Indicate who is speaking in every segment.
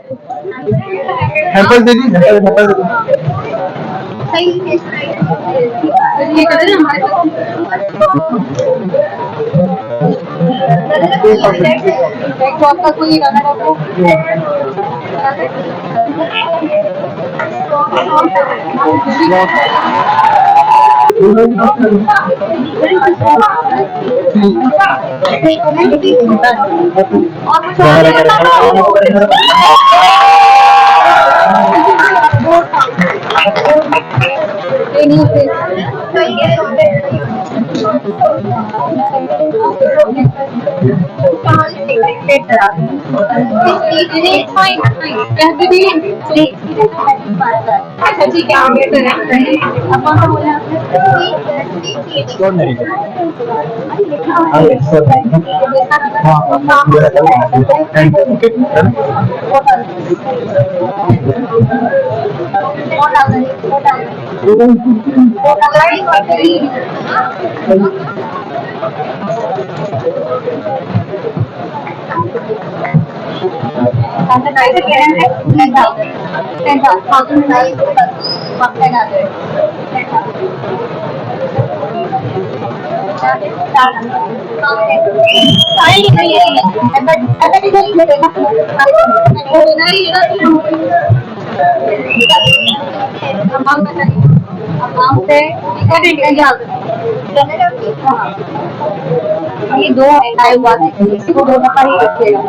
Speaker 1: Hamper दे दी, hamper दे दी।
Speaker 2: ये colour है हमारे तो आपका कोई गाना अच्छा ठीक है आगे ये दो आए हुआ है इसी को दो दफा ही रखिएगा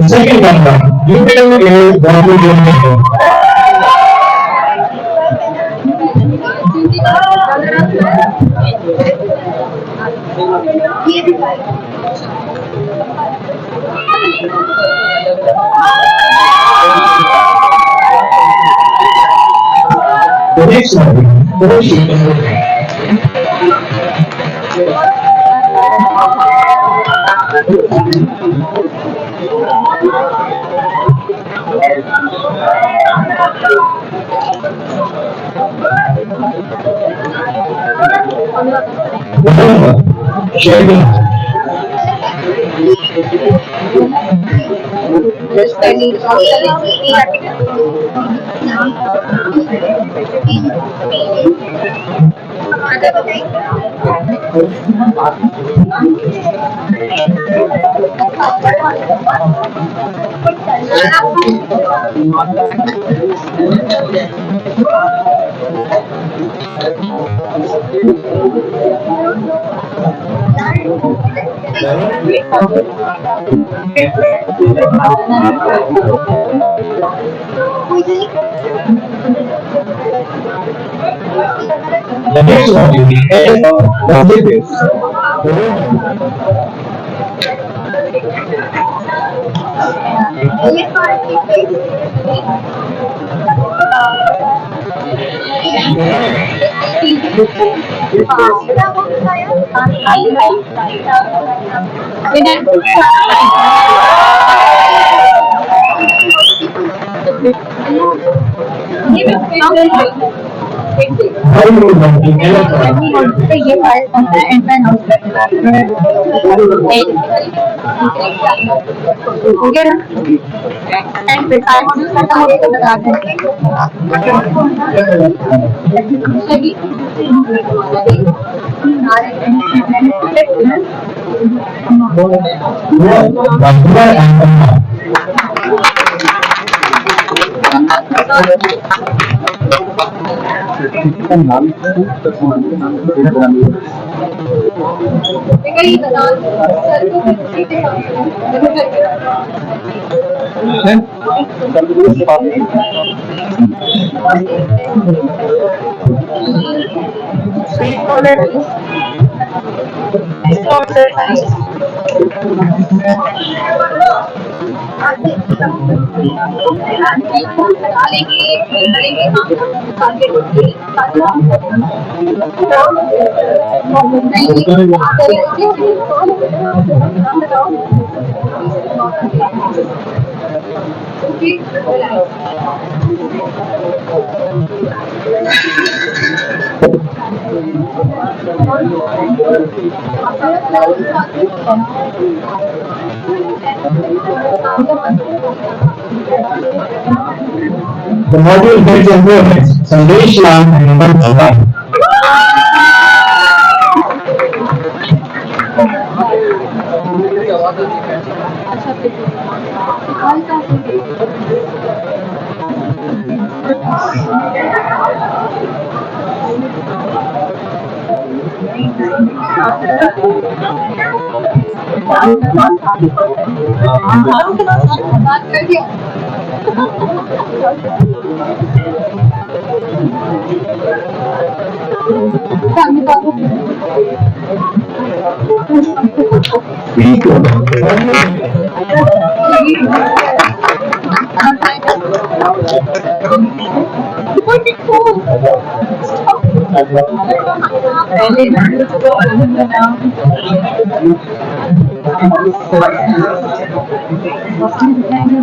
Speaker 1: Second number, you can get one to the next one. The next one will be head of business. The module builds improvements, some very strong and one strong.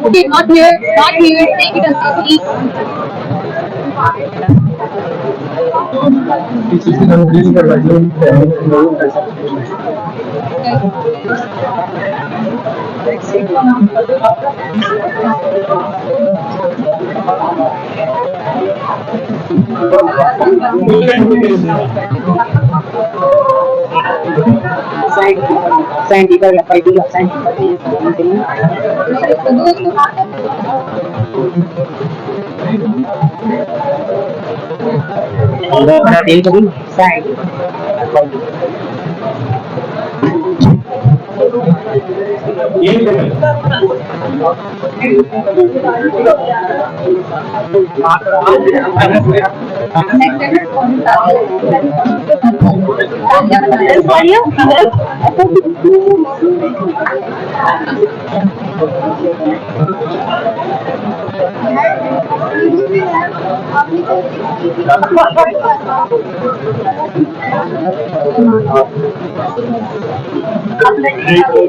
Speaker 2: Okay, not here, not here. Take it as please.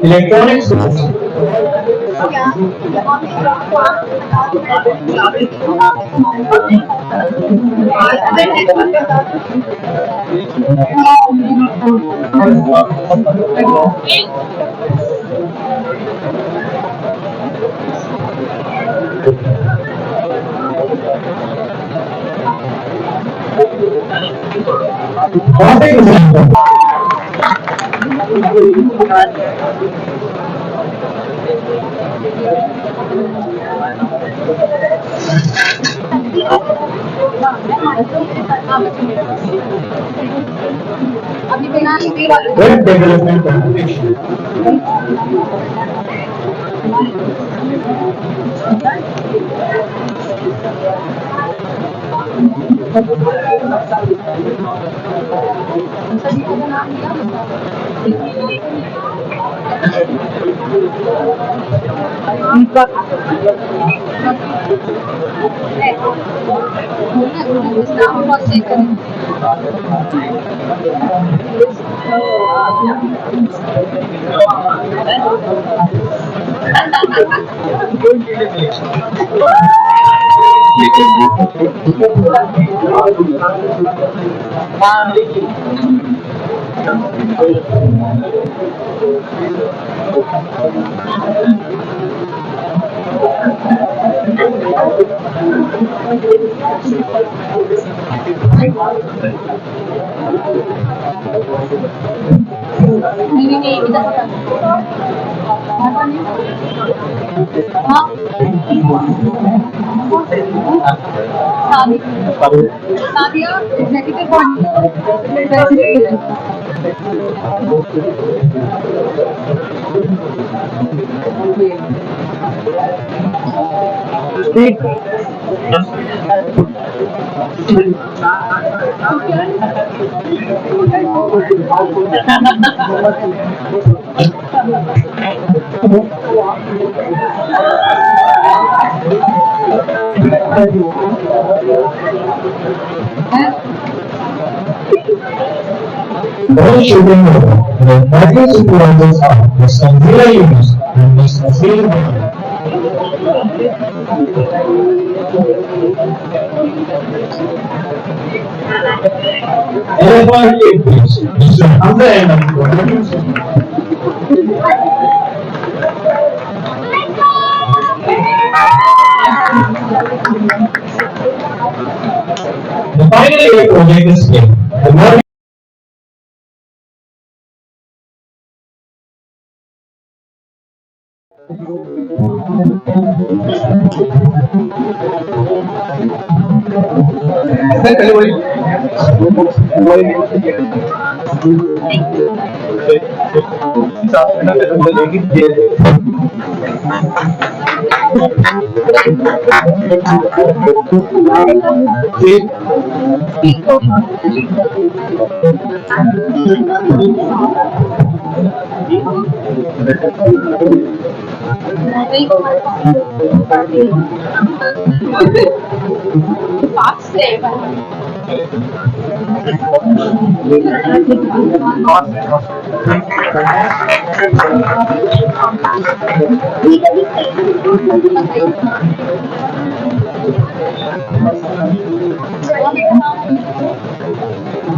Speaker 1: Electronics. Web development automation.
Speaker 2: Sadia, executive body.
Speaker 1: See, all children know that micro supervisors are Mr. Zero units and Mr. Zero. Elephant please. Mr. Hamza and the final year project is came. The more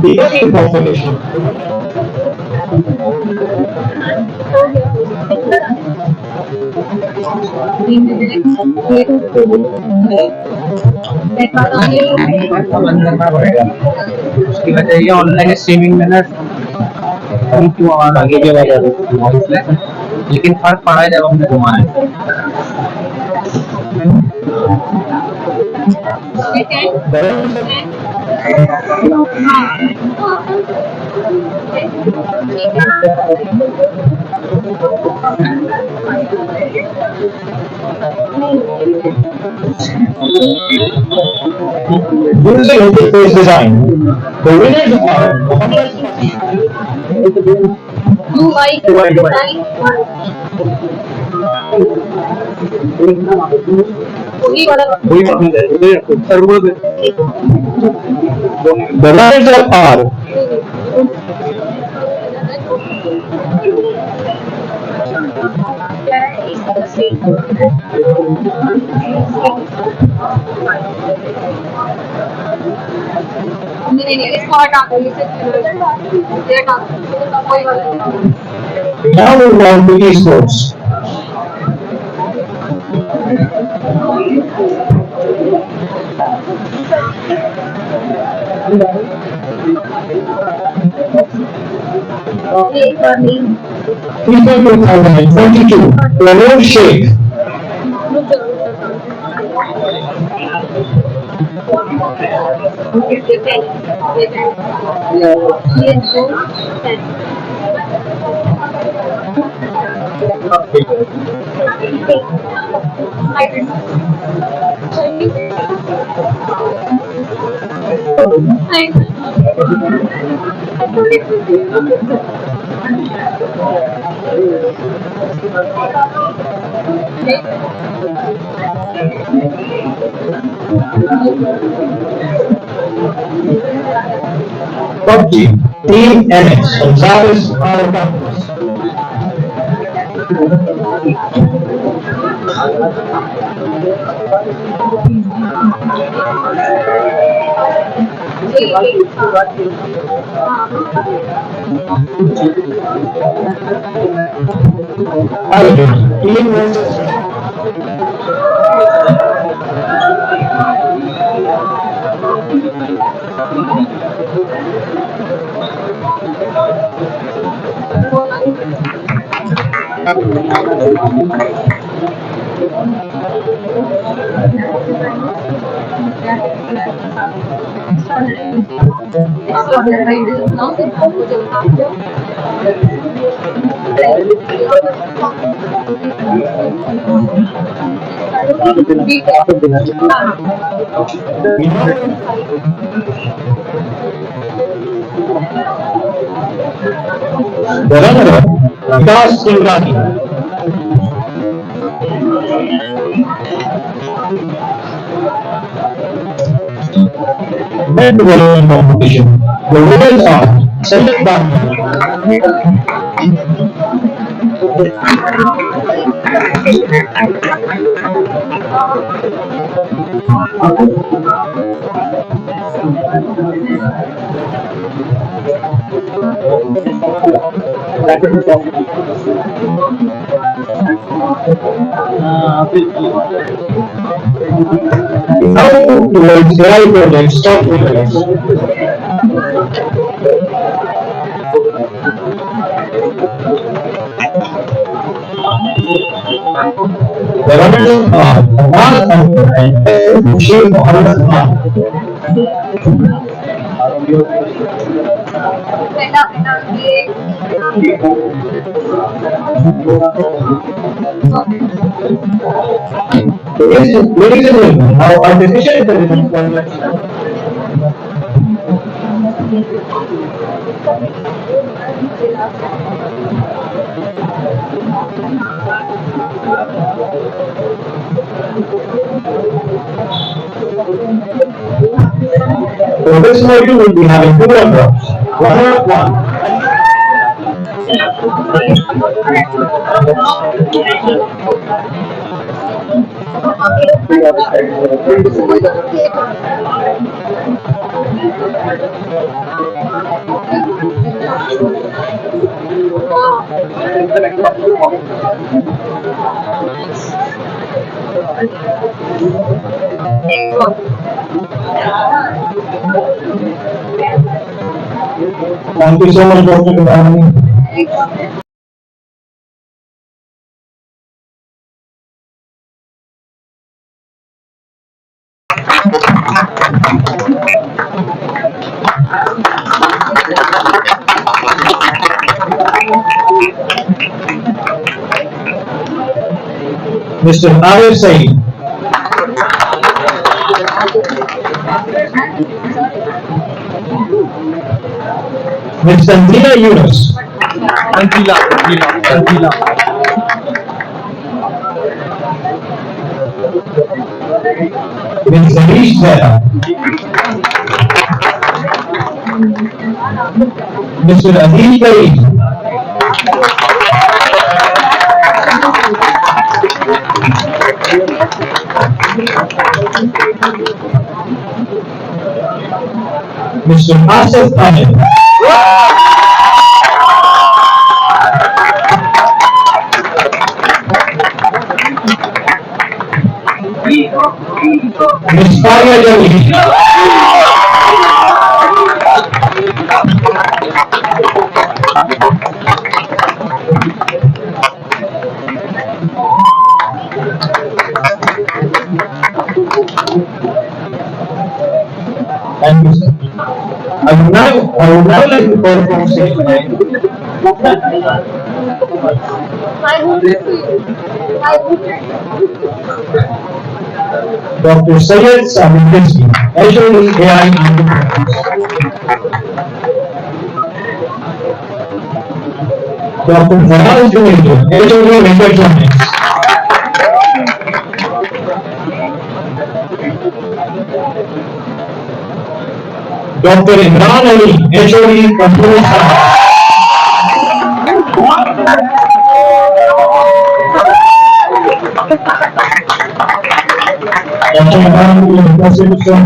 Speaker 1: bigger information.
Speaker 3: बंद करना पड़ेगा उसकी वजह ये online streaming में ना क्यों आवाज आगे की आवाज आ रही है लेकिन फर्क पड़ा है जब हमने घुमाया
Speaker 1: Using interface design, the winners are
Speaker 2: You like design? वही वाला
Speaker 1: the winners are
Speaker 2: नहीं इसको हटा दो इसे हटा दो कोई वाला
Speaker 1: now we want to esports. FIFA 2022 Promote Shake. PUBG, Team NX, and ZABIST are partners. Team The runner-up, Vikas Singhani. Net development competition. The winners are Sajid Bhatti. Now move towards AI projects top winners. The runners are Abbas Anwar and Bashir Mohammed Khan. Yes, ladies and gentlemen, now artificial intelligence for this module, we'll be having two runners. Runner-up one. Thank you so much, Dr. Kandani. Mr. Arif Saeed. Ms. Tanzila Yunus. Tanzila. Ms. Zarish Zara. Mr. Adil Karim. Mr. Asif Ahmed. Ms. Faria Jalil. Thank you, sir. I would now like to call from stage 9. Dr. Syed Sabit HOD AI and Dr. Fawaz Junaid, HOD Mechatronics. Dr. Imran Ali, HOD Computer Science. Dr. Imran Ali, University of